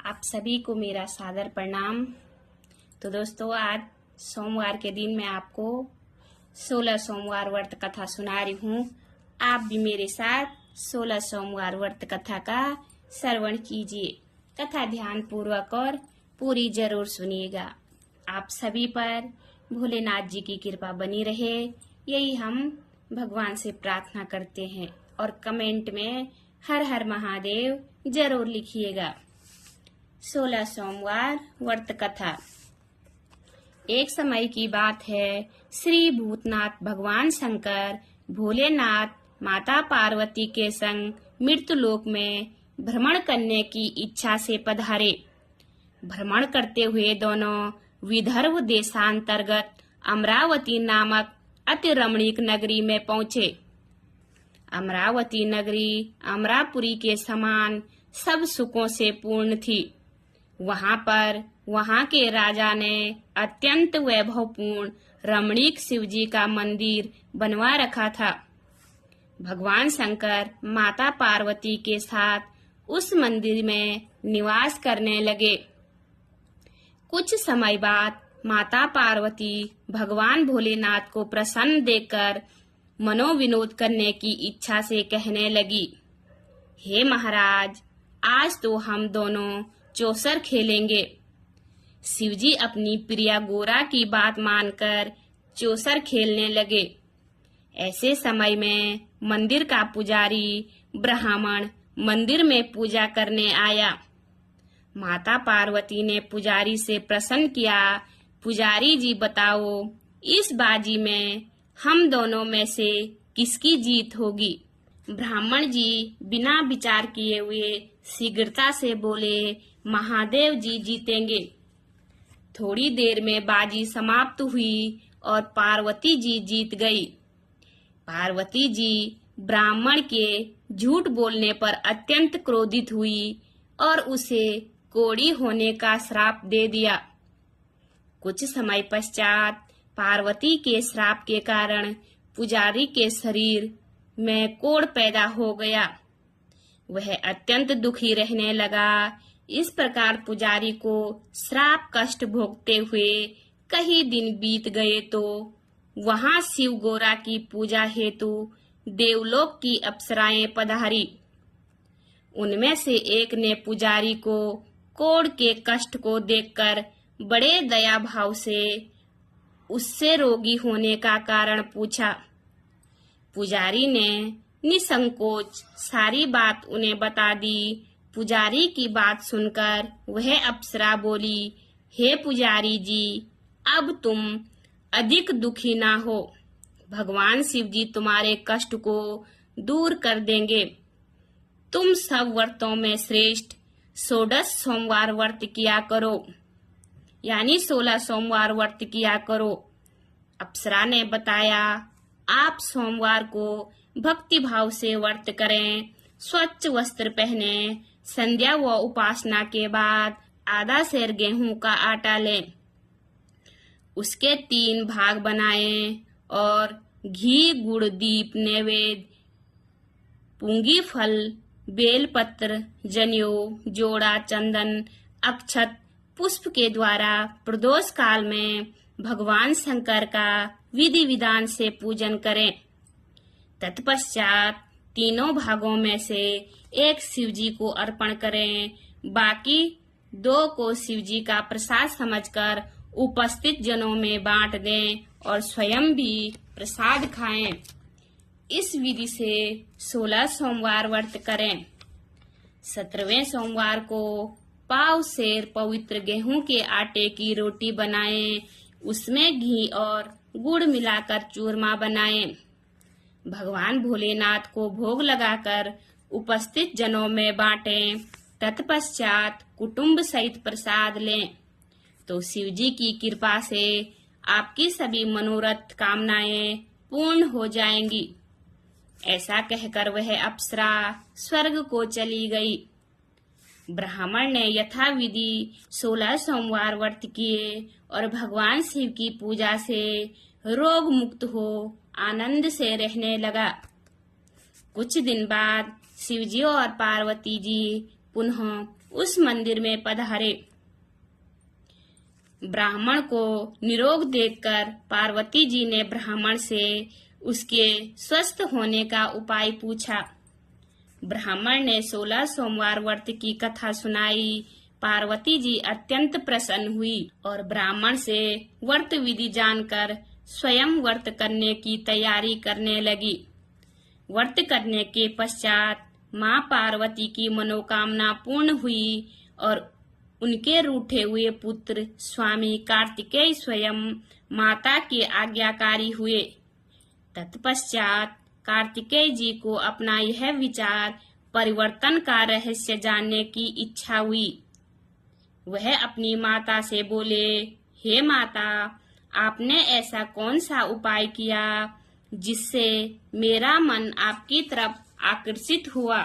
आप सभी को मेरा सादर प्रणाम। तो दोस्तों, आज सोमवार के दिन मैं आपको 16 सोमवार व्रत कथा सुना रही हूँ। आप भी मेरे साथ 16 सोमवार व्रत कथा का श्रवण कीजिए। कथा ध्यान पूर्वक और पूरी जरूर सुनिएगा। आप सभी पर भोलेनाथ जी की कृपा बनी रहे, यही हम भगवान से प्रार्थना करते हैं। और कमेंट में हर हर महादेव जरूर लिखिएगा। 16 सोमवार व्रत कथा। एक समय की बात है, श्री भूतनाथ भगवान शंकर भोलेनाथ माता पार्वती के संग मृत्युलोक में भ्रमण करने की इच्छा से पधारे। भ्रमण करते हुए दोनों विदर्भ देशांतर्गत अमरावती नामक अति रमणीक नगरी में पहुंचे। अमरावती नगरी अमरापुरी के समान सब सुखों से पूर्ण थी। वहां पर वहां के राजा ने अत्यंत वैभवपूर्ण रमणीक शिवजी का मंदिर बनवा रखा था। भगवान शंकर माता पार्वती के साथ उस मंदिर में निवास करने लगे। कुछ समय बाद माता पार्वती भगवान भोलेनाथ को प्रसन्न देखकर मनोविनोद करने की इच्छा से कहने लगी, हे महाराज, आज तो हम दोनों चौसर खेलेंगे। शिवजी अपनी प्रिया गोरा की बात मानकर चौसर खेलने लगे। ऐसे समय में मंदिर का पुजारी ब्राह्मण मंदिर में पूजा करने आया। माता पार्वती ने पुजारी से प्रश्न किया, पुजारी जी बताओ, इस बाजी में हम दोनों में से किसकी जीत होगी? ब्राह्मण जी बिना विचार किए हुए शीघ्रता से बोले, महादेव जी जीतेंगे। थोड़ी देर में बाजी समाप्त हुई और पार्वती जी जीत गई। पार्वती जी ब्राह्मण के झूठ बोलने पर अत्यंत क्रोधित हुई और उसे कोढ़ी होने का श्राप दे दिया। कुछ समय पश्चात पार्वती के श्राप के कारण पुजारी के शरीर में कोढ़ पैदा हो गया। वह अत्यंत दुखी रहने लगा। इस प्रकार पुजारी को श्राप कष्ट भोगते हुए कई दिन बीत गए तो वहां शिव गोरा की पूजा हेतु देवलोक की अप्सराएं पधारी। उनमें से एक ने पुजारी को कोढ़ के कष्ट को देखकर बड़े दया भाव से उससे रोगी होने का कारण पूछा। पुजारी ने निसंकोच सारी बात उन्हें बता दी। पुजारी की बात सुनकर वह अप्सरा बोली, हे पुजारी जी, अब तुम अधिक दुखी ना हो। भगवान शिव जी तुम्हारे कष्ट को दूर कर देंगे। तुम सब व्रतों में श्रेष्ठ 16 सोमवार व्रत किया करो, यानी 16 सोमवार व्रत किया करो। अप्सरा ने बताया, आप सोमवार को भक्ति भाव से व्रत करें, स्वच्छ वस्त्र पहने, संध्या व उपासना के बाद आधा सेर गेहूं का आटा लें, उसके 3 भाग बनाएं और घी गुड़ दीप नैवेद्य पुंगी फल बेलपत्र जनेऊ जोड़ा चंदन अक्षत पुष्प के द्वारा प्रदोष काल में भगवान शंकर का विधि विधान से पूजन करें। तत्पश्चात 3 भागों में से एक शिवजी को अर्पण करें, बाकी 2 को शिवजी का प्रसाद समझकर उपस्थित जनों में बांट दें और स्वयं भी प्रसाद खाएं। इस विधि से 16 सोमवार व्रत करें। 17वें सोमवार को पाव सेर पवित्र गेहूं के आटे की रोटी बनाएं, उसमें घी और गुड़ मिलाकर चूरमा बनाएं। भगवान भोलेनाथ को भोग लगाकर उपस्थित जनों में बांटें। तत्पश्चात कुटुंब सहित प्रसाद लें तो शिवजी की कृपा से आपकी सभी मनोरथ कामनाएं पूर्ण हो जाएंगी। ऐसा कहकर वह अप्सरा स्वर्ग को चली गई। ब्राह्मण ने यथाविधि 16 सोमवार व्रत किए और भगवान शिव की पूजा से रोग मुक्त हो आनंद से रहने लगा। कुछ दिन बाद शिवजी और पार्वती जी पुनः उस मंदिर में पधारे। ब्राह्मण को निरोग देखकर पार्वती जी ने ब्राह्मण से उसके स्वस्थ होने का उपाय पूछा। ब्राह्मण ने 16 सोमवार व्रत की कथा सुनाई। पार्वती जी अत्यंत प्रसन्न हुई और ब्राह्मण से व्रत विधि जानकर स्वयं व्रत करने की तैयारी करने लगी। व्रत करने के पश्चात मां पार्वती की मनोकामना पूर्ण हुई और उनके रूठे हुए पुत्र स्वामी कार्तिकेय स्वयं माता के आज्ञाकारी हुए। तत्पश्चात कार्तिकेय जी को अपना यह विचार परिवर्तन का रहस्य जानने की इच्छा हुई। वह अपनी माता से बोले, हे माता, आपने ऐसा कौन सा उपाय किया जिससे मेरा मन आपकी तरफ आकर्षित हुआ?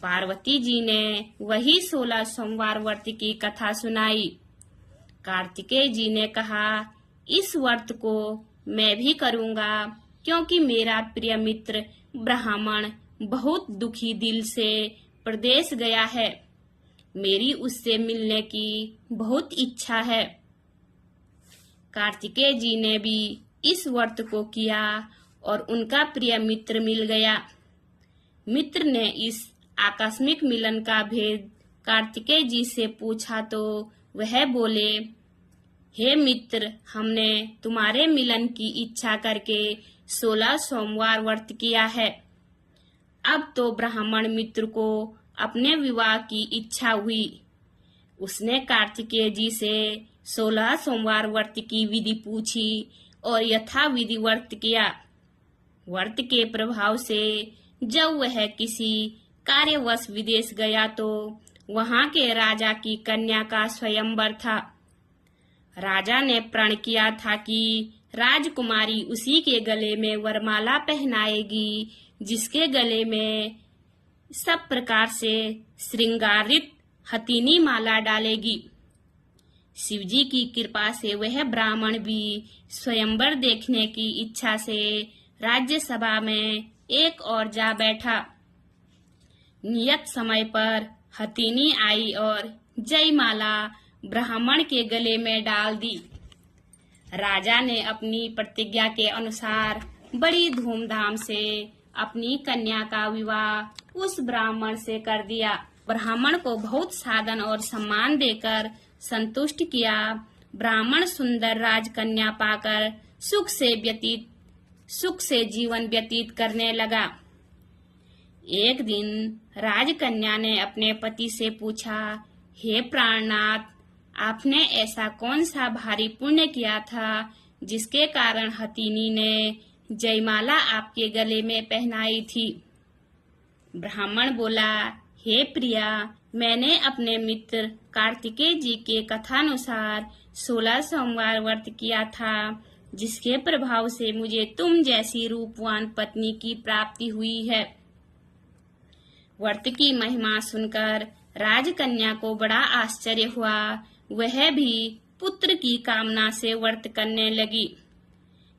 पार्वती जी ने वही 16 सोमवार व्रत की कथा सुनाई। कार्तिकेय जी ने कहा, इस व्रत को मैं भी करूंगा, क्योंकि मेरा प्रिय मित्र ब्राह्मण बहुत दुखी दिल से प्रदेश गया है। मेरी उससे मिलने की बहुत इच्छा है। कार्तिकेय जी ने भी इस व्रत को किया और उनका प्रिय मित्र मिल गया। मित्र ने इस आकस्मिक मिलन का भेद कार्तिकेय जी से पूछा तो वह बोले, हे मित्र, हमने तुम्हारे मिलन की इच्छा करके 16 सोमवार व्रत किया है। अब तो ब्राह्मण मित्र को अपने विवाह की इच्छा हुई। उसने कार्तिकेय जी से 16 सोमवार व्रत की विधि पूछी और यथाविधि व्रत किया। व्रत के प्रभाव से जब वह किसी कार्यवश विदेश गया तो वहां के राजा की कन्या का स्वयंवर था। राजा ने प्रण किया था कि राजकुमारी उसी के गले में वरमाला पहनाएगी, जिसके गले में सब प्रकार से श्रृंगारित हथीनी माला डालेगी। शिवजी की कृपा से वह ब्राह्मण भी स्वयंवर देखने की इच्छा से राज्यसभा में एक और जा बैठा। नियत समय पर हथीनी आई और जयमाला ब्राह्मण के गले में डाल दी। राजा ने अपनी प्रतिज्ञा के अनुसार बड़ी धूमधाम से अपनी कन्या का विवाह उस ब्राह्मण से कर दिया। ब्राह्मण को बहुत साधन और सम्मान देकर संतुष्ट किया। ब्राह्मण सुंदर राजकन्या पाकर सुख से जीवन व्यतीत करने लगा। एक दिन राजकन्या ने अपने पति से पूछा, हे प्राणनाथ, आपने ऐसा कौन सा भारी पुण्य किया था जिसके कारण हथीनी ने जयमाला आपके गले में पहनाई थी? ब्राह्मण बोला, हे प्रिया, मैंने अपने मित्र कार्तिकेय जी के कथानुसार 16 सोमवार व्रत किया था, जिसके प्रभाव से मुझे तुम जैसी रूपवान पत्नी की प्राप्ति हुई है। व्रत की महिमा सुनकर राजकन्या को बड़ा आश्चर्य हुआ। वह भी पुत्र की कामना से व्रत करने लगी।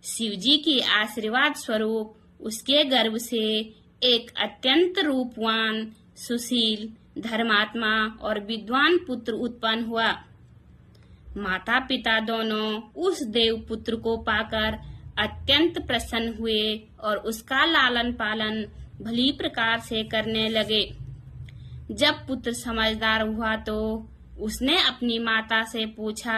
शिवजी की आशीर्वाद स्वरूप उसके गर्भ से एक अत्यंत रूपवान, सुशील, धर्मात्मा और विद्वान पुत्र उत्पन्न हुआ। माता पिता दोनों उस देव पुत्र को पाकर अत्यंत प्रसन्न हुए और उसका लालन पालन भली प्रकार से करने लगे। जब पुत्र समझदार हुआ तो उसने अपनी माता से पूछा,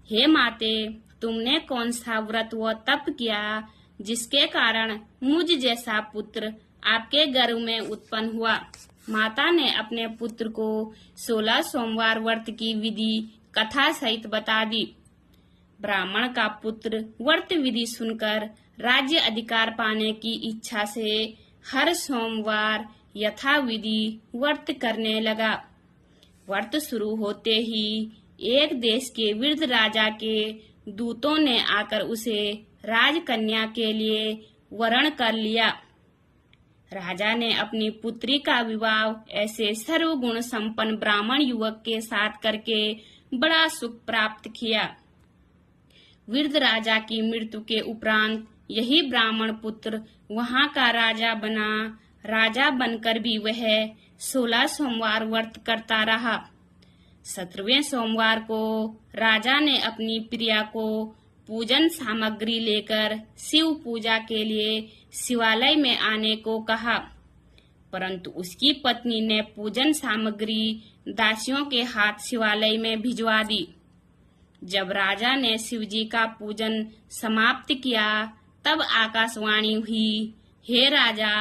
हे माते, तुमने कौन सा व्रत व तप किया जिसके कारण मुझ जैसा पुत्र आपके गर्भ में उत्पन्न हुआ? माता ने अपने पुत्र को 16 सोमवार व्रत की विधि कथा सहित बता दी। ब्राह्मण का पुत्र व्रत विधि सुनकर राज्य अधिकार पाने की इच्छा से हर सोमवार यथाविधि व्रत करने लगा। व्रत शुरू होते ही एक देश के वृद्ध राजा के दूतों ने आकर उसे राजकन्या के लिए वरण कर लिया। राजा ने अपनी पुत्री का विवाह ऐसे सर्वगुण संपन्न ब्राह्मण युवक के साथ करके बड़ा सुख प्राप्त किया। वृद्ध राजा की मृत्यु के उपरांत यही ब्राह्मण पुत्र वहां का राजा बना। राजा बनकर भी वह 16 सोमवार व्रत करता रहा। 17वें सोमवार को राजा ने अपनी प्रिया को पूजन सामग्री लेकर शिव पूजा के लिए शिवालय में आने को कहा, परंतु उसकी पत्नी ने पूजन सामग्री दासियों के हाथ शिवालय में भिजवा दी। जब राजा ने शिवजी का पूजन समाप्त किया तब आकाशवाणी हुई, हे राजा,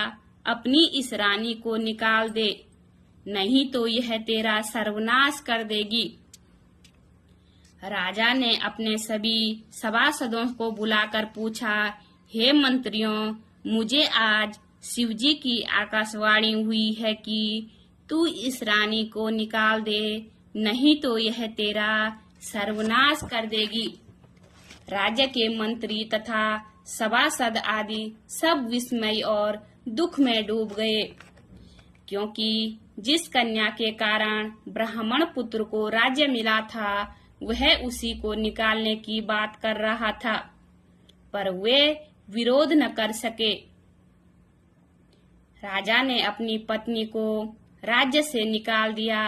अपनी इस रानी को निकाल दे, नहीं तो यह तेरा सर्वनाश कर देगी। राजा ने अपने सभी सभासदों को बुलाकर पूछा, हे मंत्रियों, मुझे आज शिवजी की आकाशवाणी हुई है कि तू इस रानी को निकाल दे, नहीं तो यह तेरा सर्वनाश कर देगी। राज्य के मंत्री तथा सभासद आदि सब विस्मय और दुख में डूब गए, क्योंकि जिस कन्या के कारण ब्राह्मण पुत्र को राज्य मिला था वह उसी को निकालने की बात कर रहा था, पर वे विरोध न कर सके। राजा ने अपनी पत्नी को राज्य से निकाल दिया।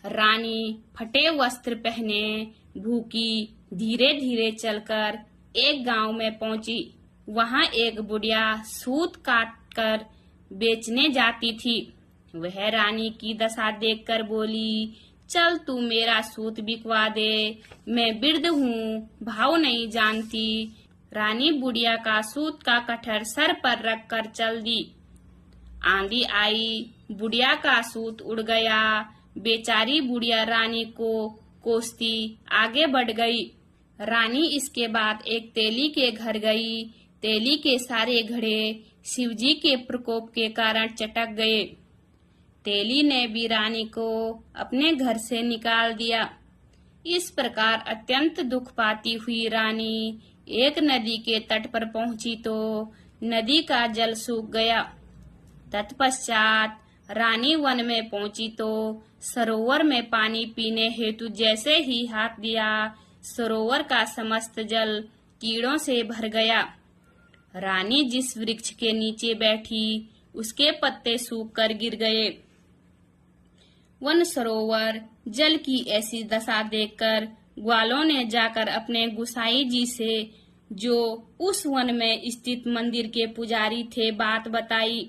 रानी फटे वस्त्र पहने भूखी धीरे धीरे चलकर एक गांव में पहुंची। वहां एक बुढ़िया सूत काट कर बेचने जाती थी। वह रानी की दशा देखकर बोली, चल तू मेरा सूत बिकवा दे, मैं वृद्ध हूँ, भाव नहीं जानती। रानी बुढ़िया का सूत का कठर सर पर रख कर चल दी। आंधी आई, बुढ़िया का सूत उड़ गया। बेचारी बुढ़िया रानी को कोसती आगे बढ़ गई। रानी इसके बाद एक तेली के घर गई। तेली के सारे घड़े शिवजी के प्रकोप के कारण चटक गए। तेली ने भी रानी को अपने घर से निकाल दिया। इस प्रकार अत्यंत दुख पाती हुई रानी एक नदी के तट पर पहुंची तो नदी का जल सूख गया। तत्पश्चात रानी वन में पहुंची तो सरोवर में पानी पीने हेतु जैसे ही हाथ दिया, सरोवर का समस्त जल कीड़ों से भर गया। रानी जिस वृक्ष के नीचे बैठी उसके पत्ते सूख कर गिर गए। वन सरोवर जल की ऐसी दशा देखकर ग्वालों ने जाकर अपने गुसाई जी से, जो उस वन में स्थित मंदिर के पुजारी थे, बात बताई।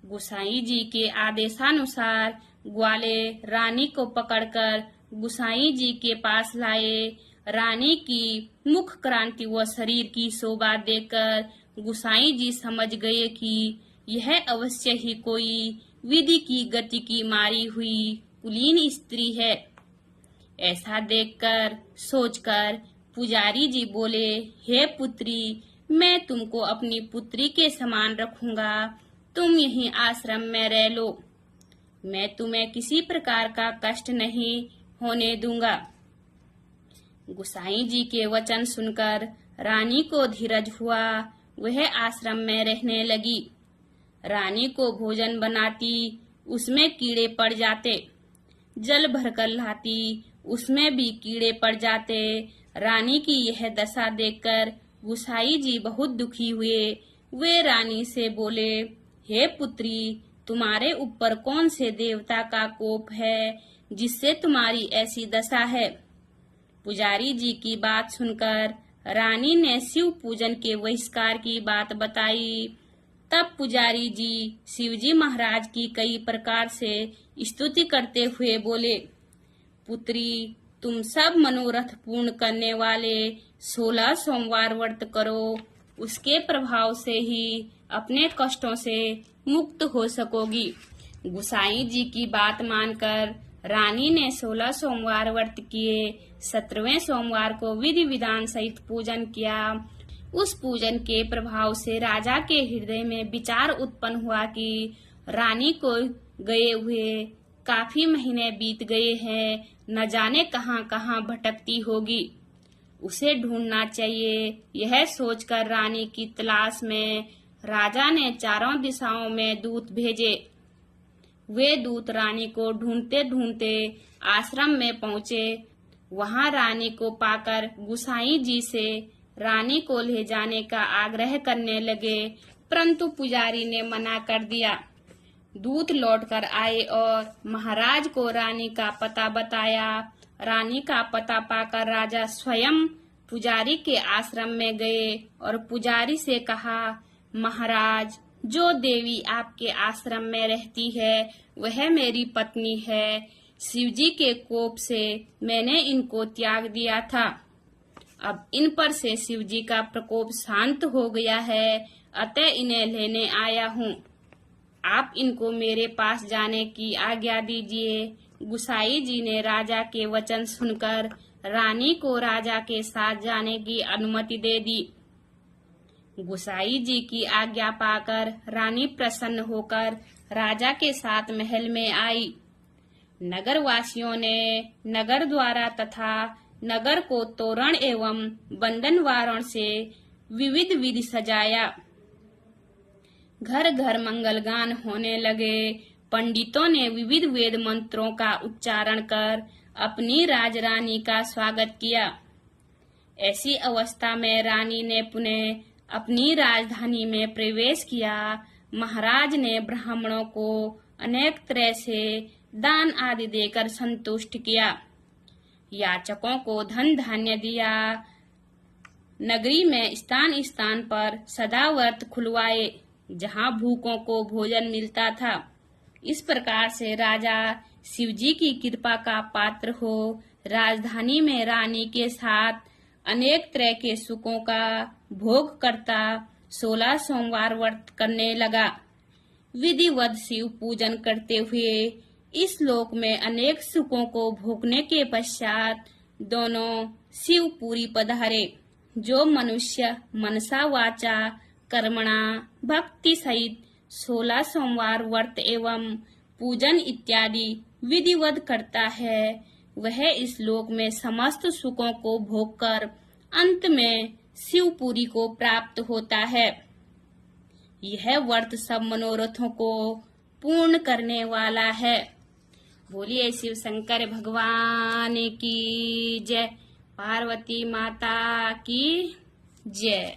गुसाई जी के आदेशानुसार ग्वाले रानी को पकड़कर गुसाई जी के पास लाए। रानी की मुख क्रांति व शरीर की शोभा देखकर गुसाई जी समझ गए कि यह अवश्य ही कोई विधि की गति की मारी हुई कुलीन स्त्री है। ऐसा देखकर सोचकर पुजारी जी बोले, हे पुत्री, मैं तुमको अपनी पुत्री के समान रखूंगा, तुम यहीं आश्रम में रह लो, मैं तुम्हें किसी प्रकार का कष्ट नहीं होने दूंगा। गुसाई जी के वचन सुनकर रानी को धीरज हुआ। वह आश्रम में रहने लगी। रानी को भोजन बनाती, उसमें कीड़े पड़ जाते। जल भरकर लाती, उसमें भी कीड़े पड़ जाते। रानी की यह दशा देखकर गुसाई जी बहुत दुखी हुए। वे रानी से बोले, हे पुत्री, तुम्हारे ऊपर कौन से देवता का कोप है जिससे तुम्हारी ऐसी दशा है? पुजारी जी की बात सुनकर रानी ने शिव पूजन के बहिष्कार की बात बताई। तब पुजारी जी शिवजी महाराज की कई प्रकार से स्तुति करते हुए बोले, पुत्री, तुम सब मनोरथ पूर्ण करने वाले 16 सोमवार व्रत करो, उसके प्रभाव से ही अपने कष्टों से मुक्त हो सकोगी। गुसाई जी की बात मानकर रानी ने 16 सोमवार व्रत किए। 17वें सोमवार को विधि विधान सहित पूजन किया। उस पूजन के प्रभाव से राजा के हृदय में विचार उत्पन्न हुआ कि रानी को गए हुए काफी महीने बीत गए हैं, न जाने कहां कहां भटकती होगी, उसे ढूंढना चाहिए। यह सोचकर रानी की तलाश में राजा ने चारों दिशाओं में दूत भेजे। वे दूत रानी को ढूंढते ढूंढते आश्रम में पहुंचे। वहां रानी को पाकर गुसाई जी से रानी को ले जाने का आग्रह करने लगे, परंतु पुजारी ने मना कर दिया। दूत लौटकर आए और महाराज को रानी का पता बताया। रानी का पता पाकर राजा स्वयं पुजारी के आश्रम में गए और पुजारी से कहा, महाराज, जो देवी आपके आश्रम में रहती है वह मेरी पत्नी है। शिवजी के कोप से मैंने इनको त्याग दिया था। अब इन पर से शिवजी का प्रकोप शांत हो गया है, अतः इन्हें लेने आया हूँ। आप इनको मेरे पास जाने की आज्ञा दीजिए। गुसाई जी ने राजा के वचन सुनकर रानी को राजा के साथ जाने की अनुमति दे दी। गुसाई जी की आज्ञा पाकर रानी प्रसन्न होकर राजा के साथ महल में आई। नगर वासियों ने नगर द्वारा तथा नगर को तोरण एवं बंधन वारों से विविध विधि सजाया। घर घर मंगलगान होने लगे। पंडितों ने विविध वेद मंत्रों का उच्चारण कर अपनी राजरानी का स्वागत किया। ऐसी अवस्था में रानी ने पुनः अपनी राजधानी में प्रवेश किया। महाराज ने ब्राह्मणों को अनेक तरह से दान आदि देकर संतुष्ट किया। याचकों को धन धान्य दिया। नगरी में स्थान स्थान पर सदा व्रत खुलवाए, जहाँ भूखों को भोजन मिलता था। इस प्रकार से राजा शिवजी की कृपा का पात्र हो राजधानी में रानी के साथ अनेक तरह के सुखों का भोग करता 16 सोमवार व्रत करने लगा। विधिवत शिव पूजन करते हुए इस लोक में अनेक सुखों को भोगने के पश्चात दोनों शिवपुरी पधारे। जो मनुष्य मनसा वाचा कर्मणा भक्ति सहित 16 सोमवार व्रत एवं पूजन इत्यादि विधिवत करता है, वह इस लोक में समस्त सुखों को भोगकर अंत में शिवपुरी को प्राप्त होता है। यह व्रत सब मनोरथों को पूर्ण करने वाला है। बोलिए शिव शंकर भगवान की जय। पार्वती माता की जय।